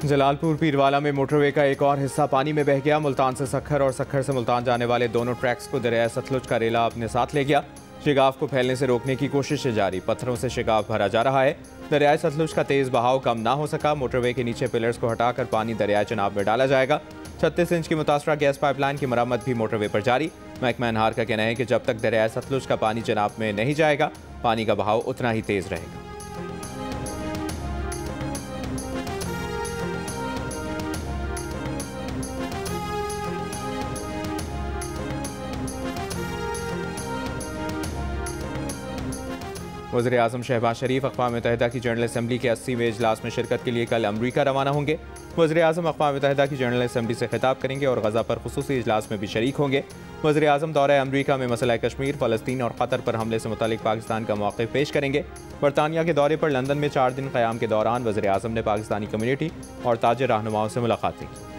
जलालपुर पीरवाला में मोटरवे का एक और हिस्सा पानी में बह गया। मुल्तान से सखर और सखर से मुल्तान जाने वाले दोनों ट्रैक्स को दरिया सतलुज का रेला अपने साथ ले गया। शिगाफ को फैलने से रोकने की कोशिश जारी, पत्थरों से शिगाफ भरा जा रहा है। दरियाए सतलुज का तेज बहाव कम ना हो सका। मोटरवे के नीचे पिलर्स को हटाकर पानी दरियाए चनाब में डाला जाएगा। 36 इंच की मुतासरा गैस पाइपलाइन की मरम्मत भी मोटरवे पर जारी। महकमा अनहार का कहना है कि जब तक दरियाए सतलुज का पानी चनाब में नहीं जाएगा, पानी का बहाव उतना ही तेज रहेगा। वज़ीर-ए-आज़म शहबाज शरीफ अक़वाम मुत्तहिदा की जनरल असम्बली के 80वें इजलास में शिरकत के लिए कल अमरीका रवाना होंगे। वज़ीर-ए-आज़म अक़वाम मुत्तहिदा की जनरल असम्बली से खिताब करेंगे और गज़ा पर खुसूसी इजलास में भी शरीक होंगे। वज़ीर-ए-आज़म दौरे अमरीका में मसला कश्मीर, फ़लस्तीन और क़तर पर हमले से मुतालिक पाकिस्तान का मौक़िफ़ पेश करेंगे। बरतानिया के दौरे पर लंदन में 4 दिन क़याम के दौरान वज़ीर-ए-आज़म ने पाकिस्तानी कम्यूनिटी और ताजिर रहनुमाओं से मुलाकात की।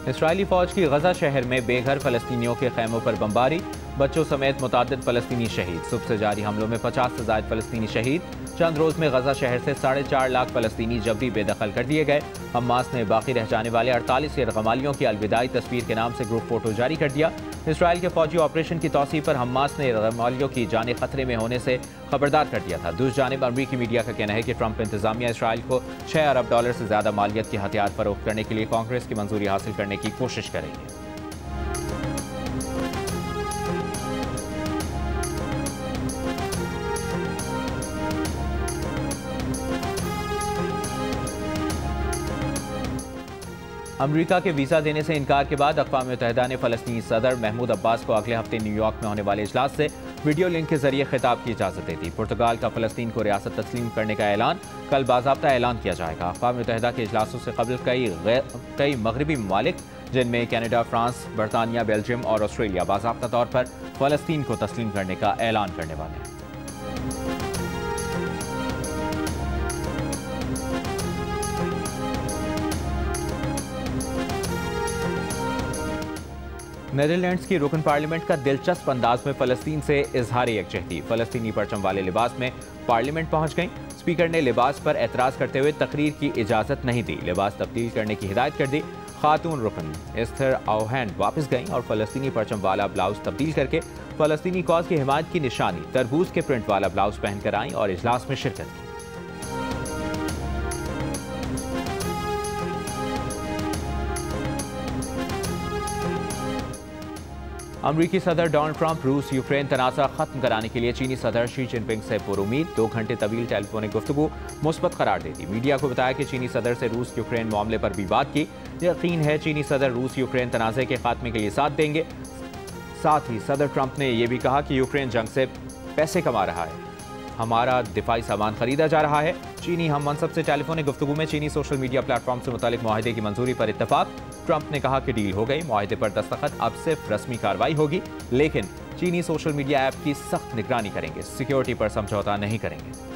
इसराइली फ़ौज की गज़ा शहर में बेघर फ़लस्तीनियों के खैमों पर बमबारी, बच्चों समेत मुतादिद फ़लस्तीनी शहीद। सुबह से जारी हमलों में 50 से ज़ायद फ़लस्तीनी शहीद। चंद रोज़ में गज़ा शहर से 4.5 लाख फ़लस्तीनी जबरी बेदखल कर दिए गए। हमास ने बाकी रह जाने वाले 48 यरगमालियों की अलविदाई तस्वीर के नाम से ग्रुप फोटो जारी कर दिया। इसराइल के फौजी ऑपरेशन की तौसीफ पर हमास ने यरगमालियों की जाने खतरे में होने से खबरदार कर दिया था। दूसरी जानिब अमरीकी मीडिया का कहना है कि ट्रंप इंतजामिया इसराइल को $6 अरब से ज़्यादा मालियत के हथियार फरोख्त करने के लिए कांग्रेस की मंजूरी हासिल करने की कोशिश करेगी। अमरीका के वीज़ा देने से इनकार के बाद अक़वाम मुत्तहिदा ने फ़लस्तीनी सदर महमूद अब्बास को अगले हफ्ते न्यूयॉर्क में होने वाले इजलास से वीडियो लिंक के जरिए खिताब की इजाज़त दे दी। पुर्तगाल का फ़लस्तीन को रियासत तस्लीम करने का ऐलान कल बाज़ाब्ता ऐलान किया जाएगा। अक़वाम मुत्तहिदा के इजलासों से कबल कई मगरबी ममालिक जिनमें कनाडा, फ्रांस, बरतानिया, बेल्जियम और ऑस्ट्रेलिया बाज़ाब्ता तौर पर फ़लस्तीन को तस्लीम करने का ऐलान करने वाले हैं। नीदरलैंड्स की रुकन पार्लियामेंट का दिलचस्प अंदाज में फ़लस्तीन से इजहार यकजहती। फ़लस्तीनी परचम वाले लिबास में पार्लियामेंट पहुंच गई। स्पीकर ने लिबास पर एतराज़ करते हुए तकरीर की इजाज़त नहीं दी। लिबास तब्दील करने की हिदायत कर दी। खातून रुकन एस्थर आउहैंड वापस गईं और फ़लस्तीनी परचम वाला ब्लाउज तब्दील करके फ़लस्तीनी कॉज की हिमायत की निशानी तरबूज के प्रिंट वाला ब्लाउज पहनकर आईं और इजलास में शिरकत की। अमरीकी सदर डोनाल्ड ट्रंप रूस यूक्रेन तनाज़ा खत्म कराने के लिए चीनी सदर शी जिनपिंग से पुरुमीद 2 घंटे तवील टेलीफोनिक गुफ्तगू मुस्बत करार देती। मीडिया को बताया कि चीनी सदर से रूस यूक्रेन मामले पर भी बात की। यकीन है चीनी सदर रूस यूक्रेन तनाज़े के खात्मे के लिए साथ देंगे। साथ ही सदर ट्रंप ने यह भी कहा कि यूक्रेन जंग से पैसे कमा रहा है, हमारा दिफाई सामान खरीदा जा रहा है। चीनी हम मनसब से टेलीफोनिक गुफ्तगू में चीनी सोशल मीडिया प्लेटफॉर्म से मुतालिक मुआहदे की मंजूरी पर इत्तफाक। ट्रंप ने कहा कि डील हो गई, मुआहदे पर दस्तखत, अब सिर्फ रस्मी कार्रवाई होगी, लेकिन चीनी सोशल मीडिया ऐप की सख्त निगरानी करेंगे, सिक्योरिटी पर समझौता नहीं करेंगे।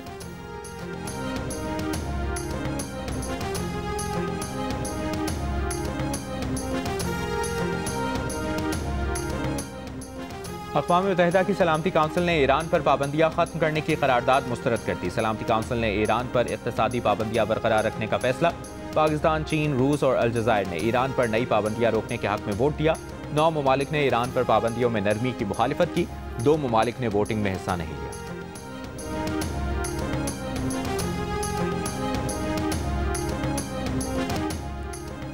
अक़वाम मुत्तहिदा की सलामती काउंसिल ने ईरान पर पाबंदियां खत्म करने की करारदाद मुस्तरद कर दी। सलामती काउंसिल ने ईरान पर इक़्तिसादी पाबंदियां बरकरार रखने का फैसला। पाकिस्तान, चीन, रूस और अलजज़ायर ने ईरान पर नई पाबंदियां रोकने के हक में वोट दिया। 9 ममालिक ने ईरान पर पाबंदियों में नरमी की मुखालिफत की। 2 ममालिक ने वोटिंग में हिस्सा नहीं लिया।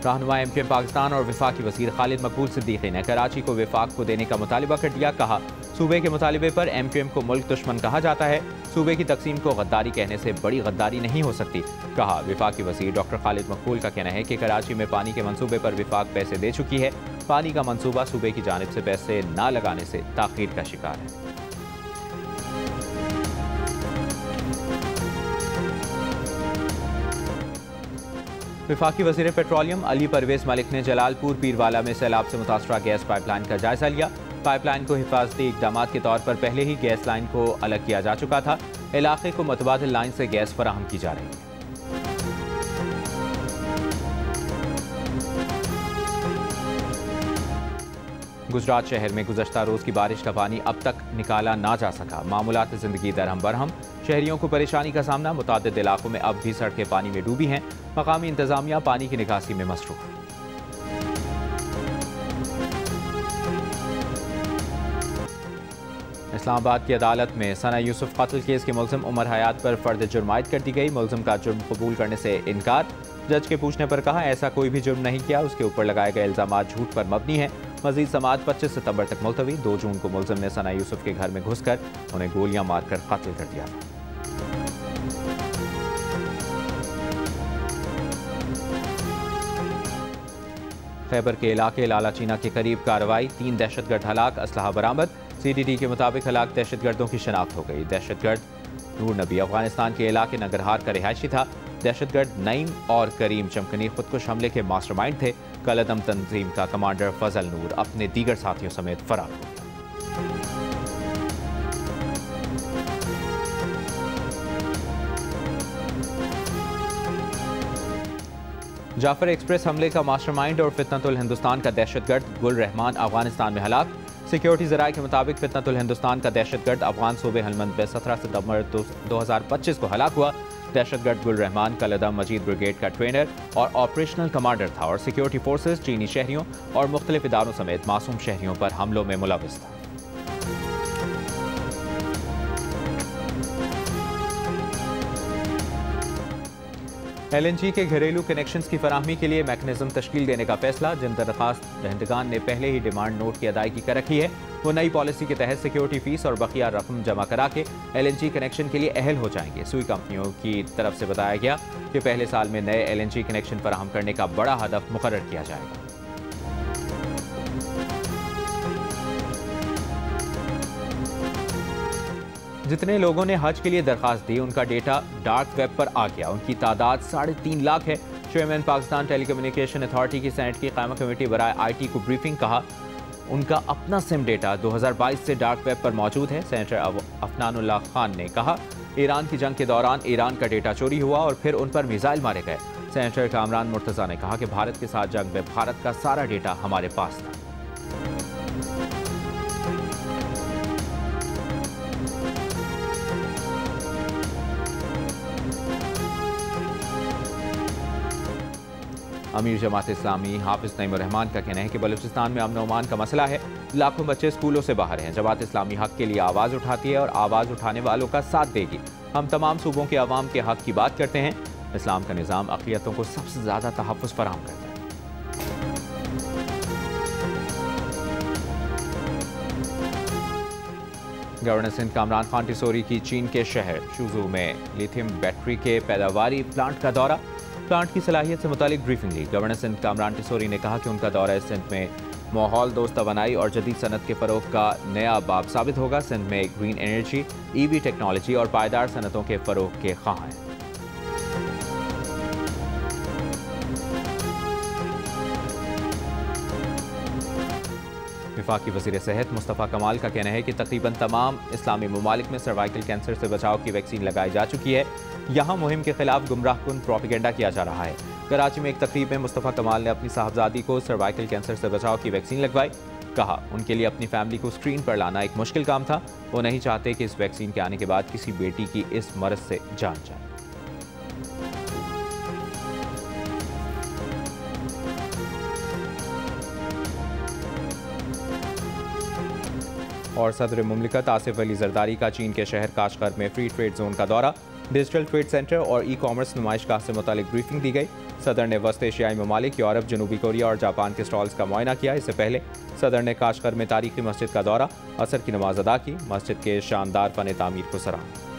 रहनुमा एमक्यूएम पाकिस्तान और वफाकी वज़ीर खालिद मकबूल सिद्दीकी ने कराची को वफाक को देने का मुतालिबा कर दिया। कहा, सूबे के मुतालिबे पर एमक्यूएम को मुल्क दुश्मन कहा जाता है। सूबे की तकसीम को गद्दारी कहने से बड़ी गद्दारी नहीं हो सकती। कहा, वफाकी वज़ीर डॉक्टर खालिद मकबूल का कहना है कि कराची में पानी के मंसूबे पर वफाक पैसे दे चुकी है। पानी का मंसूबा सूबे की जानिब से पैसे न लगाने से ताख़ीर का शिकार है। वफाकी वज़ीर पेट्रोलियम अली परवेज़ मलिक ने जलालपुर पीरवाला में सैलाब से मुतासरा गैस पाइपलाइन का जायजा लिया। पाइपलाइन को हिफाजती इक़दाम के तौर पर पहले ही गैस लाइन को अलग किया जा चुका था। इलाके को मुतबादिल लाइन से गैस फराहम की जा रही है। गुजरात शहर में गुज़श्ता रोज़ की बारिश का पानी अब तक निकाला ना जा सका। मामूलात ज़िंदगी दरहम बरहम, शहरियों को परेशानी का सामना। मुतादिद इलाकों में अब भी सड़कें पानी में डूबी हैं। मकामी इंतजामिया पानी की निकासी में मसरूफ। इस्लामाबाद की अदालत में सना यूसुफ कत्ल केस के मुलजिम उमर हयात पर फर्द जुर्म आयद कर दी गई। मुलजिम का जुर्म कबूल करने से इनकार। जज के पूछने पर कहा, ऐसा कोई भी जुर्म नहीं किया, उसके ऊपर लगाए गए इल्जाम झूठ पर मबनी है। मजीद समाअत 25 सितंबर तक मुलतवी। 2 जून को मुलजिम ने सना यूसुफ के घर में घुसकर उन्हें गोलियां मारकर कत्ल कर दिया था। खैबर के इलाके लालाचीना के करीब कार्रवाई, 3 दहशतगर्द हलाक, असलहा बरामद। CTT के मुताबिक हलाक दहशतगर्दों की शनाख्त हो गई। दहशतगर्द नूर नबी अफगानिस्तान के इलाके नगरहार का रिहायशी था। दहशतगर्द नईम और करीम चमकनी खुदकुश हमले के मास्टरमाइंड थे। कलअदम तंजीम का कमांडर फजल नूर अपने दीगर साथियों समेत फरार हो गया। जाफर एक्सप्रेस हमले का मास्टरमाइंड और फितनतुल हिंदुस्तान का दहशतगर्द गुल रहमान अफगानिस्तान में हलाक। सिक्योरिटी ज़राए के मुताबिक फितनतुल हिंदुस्तान का दहशतगर्द अफगान सूबे हलमंद में 17 सितंबर 2025 को हलाक हुआ। दहशतगर्द गुल रहमान कलअदम मजीद ब्रिगेड का ट्रेनर और ऑपरेशनल कमांडर था और सिक्योरिटी फोर्सेस, चीनी शहरियों और मुख्तलिफ इदारों समेत मासूम शहरियों पर हमलों में मुलविस था। LNG के घरेलू कनेक्शंस की फराहमी के लिए मैकेनिज्म तश्कील देने का फैसला। जिन दरखास्त दहंदगान ने पहले ही डिमांड नोट की अदायगी कर रखी है, वो नई पॉलिसी के तहत सिक्योरिटी फीस और बकिया रकम जमा करा के LNG कनेक्शन के लिए अहल हो जाएंगे। सुई कंपनियों की तरफ से बताया गया कि पहले साल में नए LNG कनेक्शन फराहम करने का बड़ा हदफ मुकर्रर किया जाएगा। जितने लोगों ने हज के लिए दरखास्त दी, उनका डेटा डार्क वेब पर आ गया। उनकी तादाद 3.5 लाख है। चेयरमैन पाकिस्तान टेलीकम्युनिकेशन अथॉरिटी की सेनेट की कायमा कमेटी बराए IT को ब्रीफिंग। कहा, उनका अपना सिम डेटा 2022 से डार्क वेब पर मौजूद है। सेनेटर अफनानुल्लाह खान ने कहा, ईरान की जंग के दौरान ईरान का डेटा चोरी हुआ और फिर उन पर मिसाइल मारे गए। सेनेटर कामरान मुर्तज़ा ने कहा कि भारत के साथ जंग में भारत का सारा डेटा हमारे पास था। अमीर जमात इस्लामी हाफिज नईम रहमान का कहना है कि बलूचिस्तान में अमन ओमान का मसला है। लाखों बच्चे स्कूलों से बाहर हैं। जमात इस्लामी हक के लिए आवाज़ उठाती है और आवाज़ उठाने वालों का साथ देगी। हम तमाम सूबों के अवाम के हक की बात करते हैं। इस्लाम का निज़ाम अक़लियतों को सबसे ज़्यादा तहफ़्फ़ुज़ फराहम करता है। गवर्नर सिंध कामरान खान टिसोरी की चीन के शहर शुजू में लिथियम बैटरी के पैदावारी प्लांट का दौरा। प्लांट की सलाहियत से मुतालिक ब्रीफिंग ली। गवर्नर सिंध कामरान टिसोरी ने कहा कि उनका दौरा सिंध में माहौल दोस्त तवानाई और जदीद सनत के फ़रोग का नया बाब साबित होगा। सिंध में ग्रीन एनर्जी, EV टेक्नोलॉजी और पायदार सनतों के फ़रोग के ख्वाह हैं। वफाकी वज़ीर सेहत मुस्तफ़ा कमाल का कहना है कि तकरीबन तमाम इस्लामी ममालिक में सर्वाइकल कैंसर से बचाव की वैक्सीन लगाई जा चुकी है। यहाँ मुहिम के खिलाफ गुमराहकुन प्रोपेगेंडा किया जा रहा है। कराची में एक तकरीब में मुस्तफ़ा कमाल ने अपनी साहबजादी को सर्वाइकल कैंसर से बचाव की वैक्सीन लगवाई। कहा, उनके लिए अपनी फैमिली को स्क्रीन पर लाना एक मुश्किल काम था। वो नहीं चाहते कि इस वैक्सीन के आने के बाद किसी बेटी की इस मर्ज से जान जाए। और सदर मुमलिकत आसिफ अली जरदारी का चीन के शहर काशगर में फ्री ट्रेड जोन का दौरा। डिजिटल ट्रेड सेंटर और ई-कॉमर्स नुमाइशगाह से मुतालिक ब्रीफिंग दी गई। सदर ने वस्त एशियाई ममालिक, यूरोप, जनूबी कोरिया और जापान के स्टॉल्स का मुआयना किया। इससे पहले सदर ने काशगर में तारीखी मस्जिद का दौरा, असर की नमाज अदा की। मस्जिद के शानदार फन तामीर को सराहा।